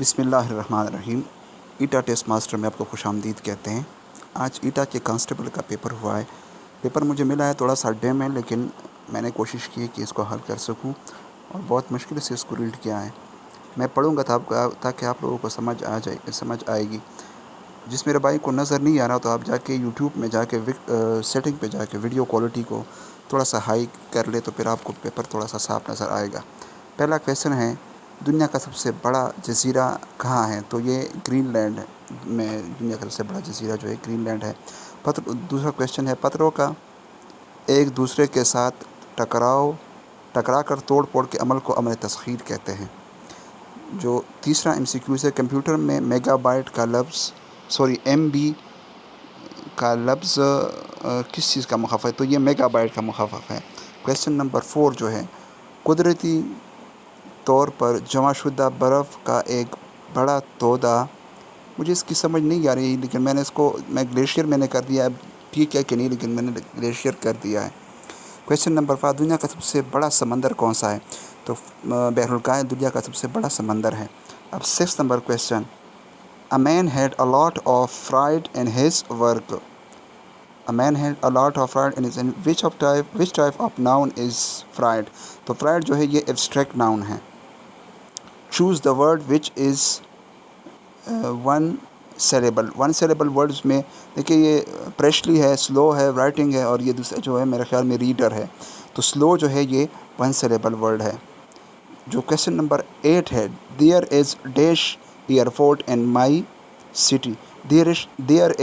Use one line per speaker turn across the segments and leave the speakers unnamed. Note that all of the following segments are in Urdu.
بسم اللہ الرحمن الرحیم۔ ایٹا ٹیسٹ ماسٹر میں آپ کو خوش آمدید کہتے ہیں۔ آج ایٹا کے کانسٹیبل کا پیپر ہوا ہے۔ پیپر مجھے ملا ہے تھوڑا سا ڈیم ہے، لیکن میں نے کوشش کی کہ اس کو حل کر سکوں اور بہت مشکل سے اس کو ریڈ کیا ہے۔ میں پڑھوں گا تاکہ آپ لوگوں کو سمجھ آئے گی۔ جس میرے بھائی کو نظر نہیں آ رہا تو آپ جا کے یوٹیوب میں جا کے سیٹنگ پہ جا کے ویڈیو کوالٹی کو تھوڑا سا ہائی کر لے تو پھر آپ کو پیپر تھوڑا سا صاف نظر آئے گا۔ پہلا کویشچن ہے، دنیا کا سب سے بڑا جزیرہ کہاں ہے؟ تو یہ گرین لینڈ میں دنیا کا سب سے بڑا جزیرہ جو ہے گرین لینڈ ہے۔ دوسرا کویشچن ہے، پتھروں کا ایک دوسرے کے ساتھ ٹکرا کر توڑ پھوڑ کے عمل کو عمل تسخیر کہتے ہیں۔ جو تیسرا ایم سی کیو ہے، کمپیوٹر میں میگا بائٹ کا لفظ ایم بی کا لفظ کس چیز کا مخفف ہے؟ تو یہ میگا بائٹ کا مخفف ہے۔ کویشچن نمبر 4 جو ہے، قدرتی طور پر جمع شدہ برف کا ایک بڑا تودہ، مجھے اس کی سمجھ نہیں آ رہی، لیکن میں گلیشیئر میں نے کر دیا ہے، ٹھیک ہے کہ نہیں، لیکن میں نے گلیشیئر کر دیا ہے۔ کویشچن نمبر 5، دنیا کا سب سے بڑا سمندر کون سا ہے؟ تو بحر الکاہل دنیا کا سب سے بڑا سمندر ہے۔ اب 6 number question, A man had a lot of pride in his work. A man had a lot of pride in his which type of noun is pride؟ تو pride جو ہے یہ abstract noun ہے۔ Choose the word which is one syllable words میں دیکھیے، یہ پریشلی ہے، سلو ہے، رائٹنگ ہے، اور یہ دوسرا جو ہے میرے خیال میں ریڈر ہے۔ تو سلو جو ہے یہ ون syllable ورڈ ہے۔ جو کویشچن نمبر 8 ہے، there is dash airport in my city. there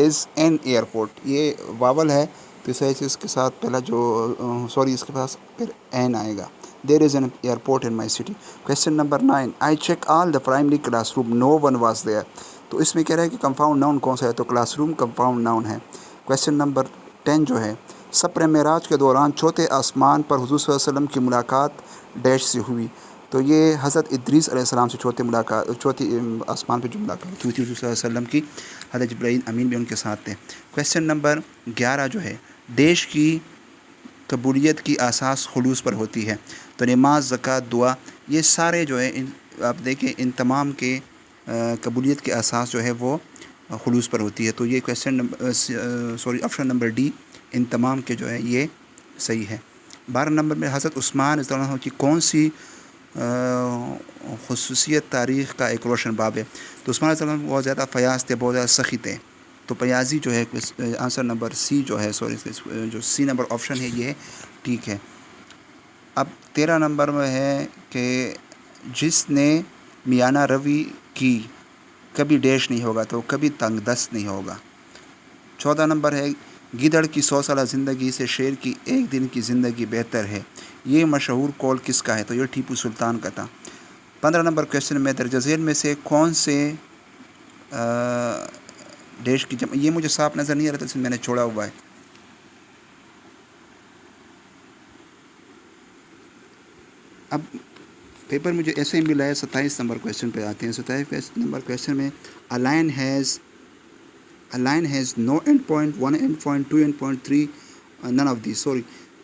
is an airport، یہ واول ہے تو اس کے ساتھ پہلا اس کے پاس پھر این آئے گا۔ there is an airport in my city. Question number 9، I check all the primary classroom, no one was there. تو اس میں کہہ رہا ہے کہ کمپاؤنڈ ناؤن کون سا ہے؟ تو کلاس روم کمپاؤنڈ ناؤن ہے۔ کویشچن نمبر 10 جو ہے، سفر معراج کے دوران چوتھے آسمان پر حضور صلی اللہ علیہ وسلم کی ملاقات ڈیش سے ہوئی۔ تو یہ حضرت ادریس علیہ السلام سے چوتھی آسمان پہ جو ملاقات ہوئی تھی حضور صلی اللہ علیہ وسلم کی، حضرت جبرائیل امین بھی ان کے ساتھ تھے۔ کویشچن نمبر 11 جو ہے، دیش کی قبولیت کی اساس خلوص پر ہوتی ہے۔ تو نماز، زکوٰۃ، دعا، یہ سارے جو ہے آپ دیکھیں ان تمام کے قبولیت کی اساس جو ہے وہ خلوص پر ہوتی ہے۔ تو یہ آپشن نمبر ڈی ان تمام کے جو ہے یہ صحیح ہے۔ 12 نمبر میں، حضرت عثمان رضی اللہ عنہ کی کون سی خصوصیت تاریخ کا ایک روشن باب ہے؟ تو عثمان رضی اللہ عنہ بہت زیادہ فیاض تھے، بہت زیادہ سخی تھے۔ تو فیاضی جو ہے آنسر نمبر سی جو ہے جو سی نمبر آپشن ہے یہ ٹھیک ہے۔ اب 13 نمبر میں ہے کہ جس نے میانہ روی کی کبھی ڈیش نہیں ہوگا، تو کبھی تنگ دست نہیں ہوگا۔ 14 نمبر ہے، گیدڑ کی 100 سالہ زندگی سے شیر کی ایک دن کی زندگی بہتر ہے، یہ مشہور قول کس کا ہے؟ تو یہ ٹیپو سلطان کا تھا۔ 15 نمبر کویشچن میں، درج ذیل میں سے کون سے ڈیش کی جمع، یہ مجھے صاف نظر نہیں آ رہا تھا اس میں میں نے چھوڑا ہوا ہے۔ اب پیپر مجھے ایسے ہی ملا ہے۔ 27 نمبر کویشچن پہ آتے ہیں۔ 27 نمبر کویشچن میں، A line has no end point, one end point, two end point, three none of these.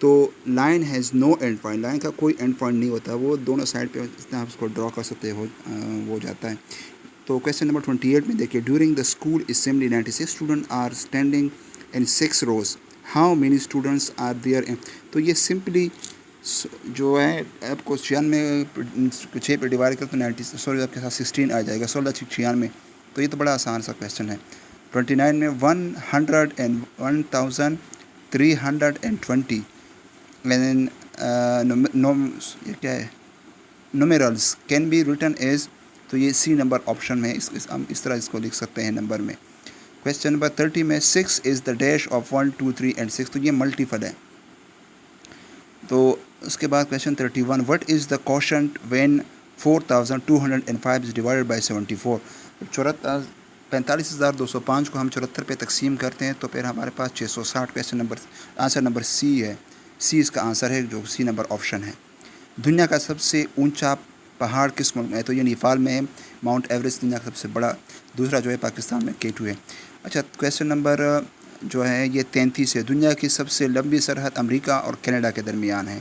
تو line has no and point, line کا کوئی اینڈ پوائنٹ نہیں ہوتا، وہ دونوں سائڈ پہ جتنا آپ اس کو ڈرا کر سکتے ہو جاتا ہے۔ تو کویشچن نمبر 28 میں دیکھیے، during the school assembly 96 student are standing in 6 rows. How many students are there in? تو یہ سمپلی جو ہے آپ کو 6 پہ ڈیوائڈ کرتے تو آپ کے ساتھ 16 آ جائے گا، 16 96 تو یہ تو بڑا آسان سا کویشچن ہے۔ 29 میں 101,320 یہ کیا ہے، نومیرلس کین بی ریٹن ایز، تو یہ سی نمبر آپشن میں ہم اس طرح اس کو لکھ سکتے ہیں نمبر میں۔ کویشچن نمبر 30 میں 6 از دا ڈیش آف 1 2 3 اینڈ 6، تو یہ ملٹیپل ہے۔ تو اس کے بعد question 31، what is the quotient when 4205 is divided by 74؟ 45,205 کو ہم 74 پہ تقسیم کرتے ہیں تو پھر ہمارے پاس 660۔ کویشچن آنسر نمبر سی ہے، سی اس کا آنسر ہے جو سی نمبر آپشن ہے۔ دنیا کا سب سے اونچا پہاڑ کس ملک میں ہے؟ تو یہ نیپال میں ہے، ماؤنٹ ایوریسٹ دنیا کا سب سے بڑا، دوسرا جو ہے پاکستان میں K2 ہے۔ اچھا، کویشچن نمبر جو ہے یہ 33 ہے، دنیا کی سب سے لمبی سرحد امریکہ اور کینیڈا کے درمیان ہے۔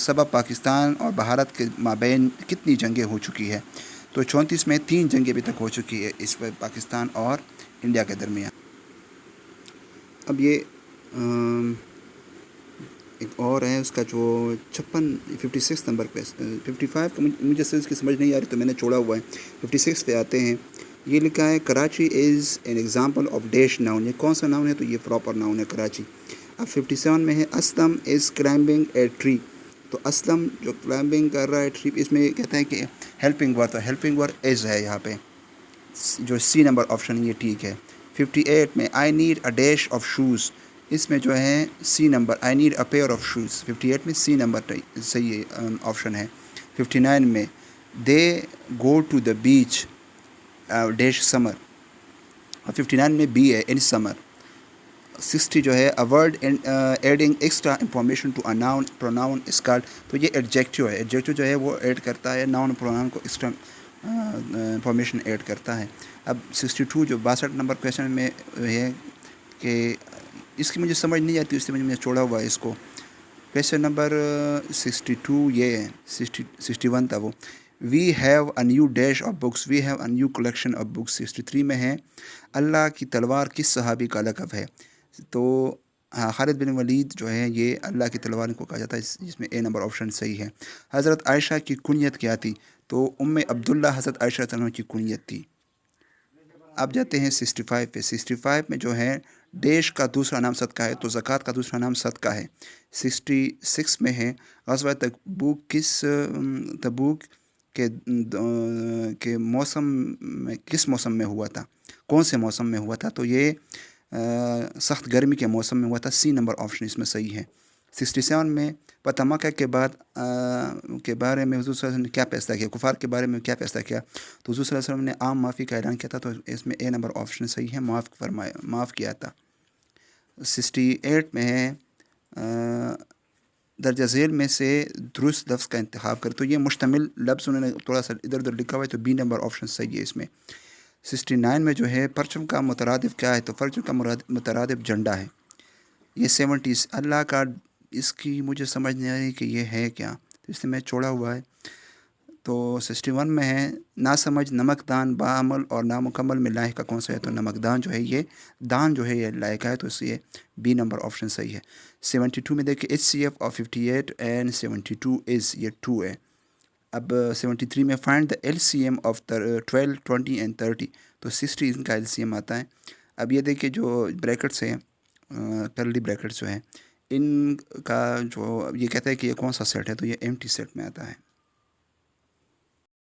سبب پاکستان اور بھارت کے مابین کتنی جنگیں ہو چکی ہے؟ تو 34 میں 3 جنگیں ابھی تک ہو چکی ہے اس پر پاکستان اور انڈیا کے درمیان۔ اب یہ ایک اور ہے اس کا جو 56 نمبر پہ 55 کا مجھے اس کی سمجھ نہیں آ رہی تو میں نے چھوڑا ہوا ہے۔ 56 پہ آتے ہیں، یہ لکھا ہے Karachi is an example of dash noun. یہ کون سا ناؤن ہے؟ تو یہ پراپر ناؤن ہے کراچی۔ اب 57 میں ہے اسلم از کلائمبنگ اے ٹری۔ تو اسلم جو کلائمبنگ کر رہا ہے ٹری، اس میں کہتا ہے کہ ہیلپنگ ورڈ، تو ہیلپنگ ورڈ از ہے یہاں پہ، جو سی نمبر آپشن یہ ٹھیک ہے۔ 58 میں I need a dash of shoes, اس میں جو ہے C number I need a pair of shoes, 58 میں سی نمبر صحیح آپشن ہے۔ 59 میں دے go to the batch dash سمر، اور 59 میں بی ہے ان سمر۔ 60 جو ہے a word adding extra information to a noun pronoun is called, تو یہ ایڈجیکٹیو ہے۔ ایڈجیکٹیو جو ہے وہ ایڈ کرتا ہے ناؤن پروناؤن کو، ایکسٹرا انفارمیشن ایڈ کرتا ہے۔ اب 62 جو 62 نمبر کویشچن میں ہے کہ اس کی مجھے سمجھ نہیں آتی، اس لیے میں چھوڑا ہوا ہے اس کو۔ کویشچن نمبر 62 یہ ہے، 61 تھا وہ، we have a new dash of books, we have a new collection of books. 63 میں ہے اللہ کی تلوار کس صحابی کا لقب ہے؟ تو خالد بن ولید جو ہے یہ اللہ کی تلوار کو کہا جاتا ہے، جس میں اے نمبر آپشن صحیح ہے۔ حضرت عائشہ کی کنیت کیا تھی؟ تو ام عبداللہ حضرت عائشہ عنہا کی کنیت تھی۔ اب جاتے ہیں 65 پہ۔ 65 میں جو ہے ڈیش کا دوسرا نام صدقہ ہے، تو زکوٰۃ کا دوسرا نام صدقہ ہے۔ 66 میں ہے غزوہ تبوک کے موسم میں کس موسم میں ہوا تھا؟ کون سے موسم میں ہوا تھا؟ تو یہ سخت گرمی کے موسم میں ہوا تھا، سی نمبر آپشن اس میں صحیح ہے۔ 67 میں فتح مکہ کے بعد کے بارے میں حضور صلی اللہ علیہ وسلم نے کیا فیصلہ کیا؟ کفار کے بارے میں کیا فیصلہ کیا؟ تو حضور صلی اللہ علیہ وسلم نے عام معافی کا اعلان کیا تھا، تو اس میں اے نمبر آپشن صحیح ہے، معاف کیا تھا۔ 68 میں ہے درجہ ذیل میں سے درست لفظ کا انتخاب کر، تو یہ مشتمل لفظ انہوں نے تھوڑا سا ادھر ادھر لکھا ہوا ہے، تو بی نمبر آپشن صحیح ہے اس میں۔ 69 میں جو ہے پرچم کا مترادف کیا ہے؟ تو پرچم کا مترادف جھنڈا ہے۔ یہ 70 اللہ کا، اس کی مجھے سمجھ نہیں آ رہی کہ یہ ہے کیا، تو اس لیے میں چھوڑا ہوا ہے۔ تو 61 میں ہے ناسمجھ نمک دان باعمل اور نامکمل میں لائق کا کون سا ہے؟ تو نمک دان جو ہے یہ دان جو ہے یہ لائق ہے، تو اس لیے بی نمبر آپشن صحیح ہے۔ 72 میں دیکھیں HCF of 58 and 72 is یہ 2 ہے۔ اب 73 میں find the LCM of 12 20 and 30، تو 60 ان کا LCM آتا ہے۔ اب یہ دیکھیں جو بریکٹس ہیں، کرلی بریکٹس جو ہیں، ان کا جو یہ کہتا ہے کہ یہ کون سا سیٹ ہے، تو یہ ایمٹی سیٹ میں آتا ہے۔